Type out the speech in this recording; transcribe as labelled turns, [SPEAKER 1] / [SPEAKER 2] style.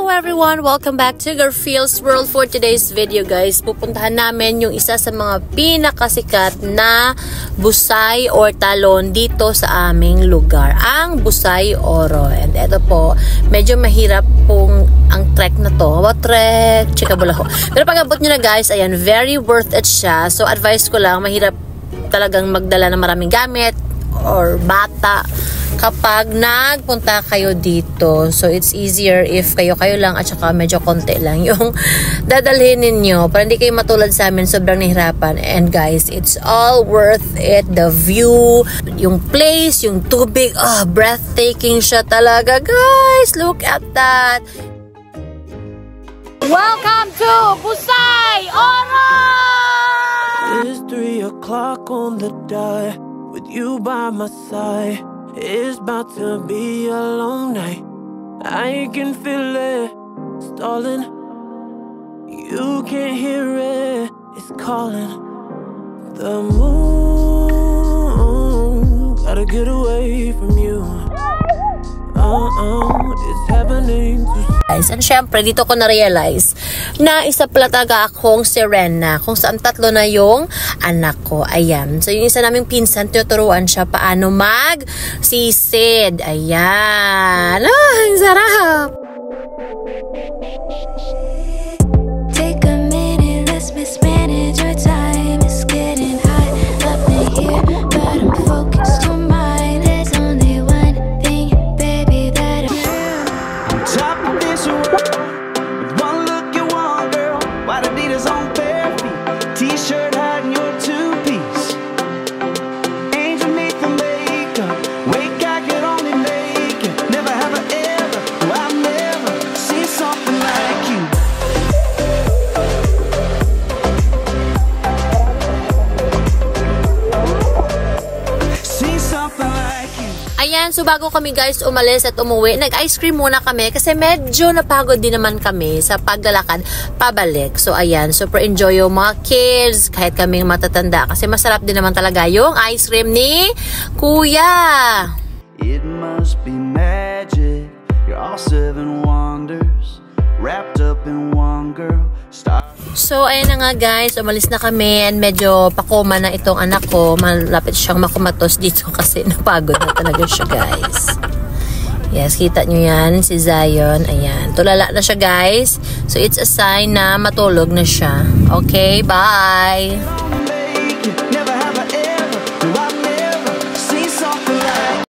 [SPEAKER 1] Hello everyone! Welcome back to Garfield's World. For today's video guys, pupuntahan namin yung isa sa mga pinakasikat na busay or talon dito sa aming lugar, ang Busay Oro. And eto po, medyo mahirap pong ang trek na to. What trek? Chika bula ko. Pero pag abot nyo na guys, ayan, very worth it siya. So advice ko lang, mahirap talagang magdala ng maraming gamit or bata kapag nagpunta kayo dito. So it's easier if kayo lang at saka medyo konti lang yung dadalhin ninyo para hindi kayo matulad sa amin, sobrang nahirapan. And guys, it's all worth it. The view, yung place, yung tubig, breathtaking siya talaga guys. Look at that. Welcome to Busay Oro!
[SPEAKER 2] It's 3 o'clock on the dot with you by my side. It's about to be a long night. I can feel it stalling. You can't hear it. It's calling. The moon gotta get away from you. It's happening to
[SPEAKER 1] guys. And syempre, dito ko na-realize na isa pala talaga akong Serena, kung saan tatlo na yung anak ko. Ayan. So, yung isa naming pinsan, tuturuan siya paano mag-sisid. Ayan. Ang sarap!
[SPEAKER 3] Take a minute, let's mismanage your time. It's getting hot up in here, but I'm focused on mine. There's only one thing, baby, that
[SPEAKER 2] on top of this world. With one look you want, girl. White Adidas on bare feet, t-shirt hiding your two-piece. Angel neath the makeup, wake I could only make it. Never have I ever, I've never seen something like you. Seen something like you.
[SPEAKER 1] Ayan, so bago kami guys umalis at umuwi, nag-ice cream muna kami kasi medyo napagod din naman kami sa paglalakad pabalik. So ayan, super enjoy yung mga kids, kahit kaming matatanda kasi masarap din naman talaga yung ice cream ni Kuya.
[SPEAKER 2] It must be magic. You're all 7 wonders wrapped up in one girl. Stop.
[SPEAKER 1] So, ayan na nga guys, umalis na kami and medyo pakoma na itong anak ko. Malapit siyang makumatos dito kasi napagod na talaga siya guys. Yes, kita nyo yan, si Zion. Ayan, tulala na siya guys. So, it's a sign na matulog na siya. Okay, bye!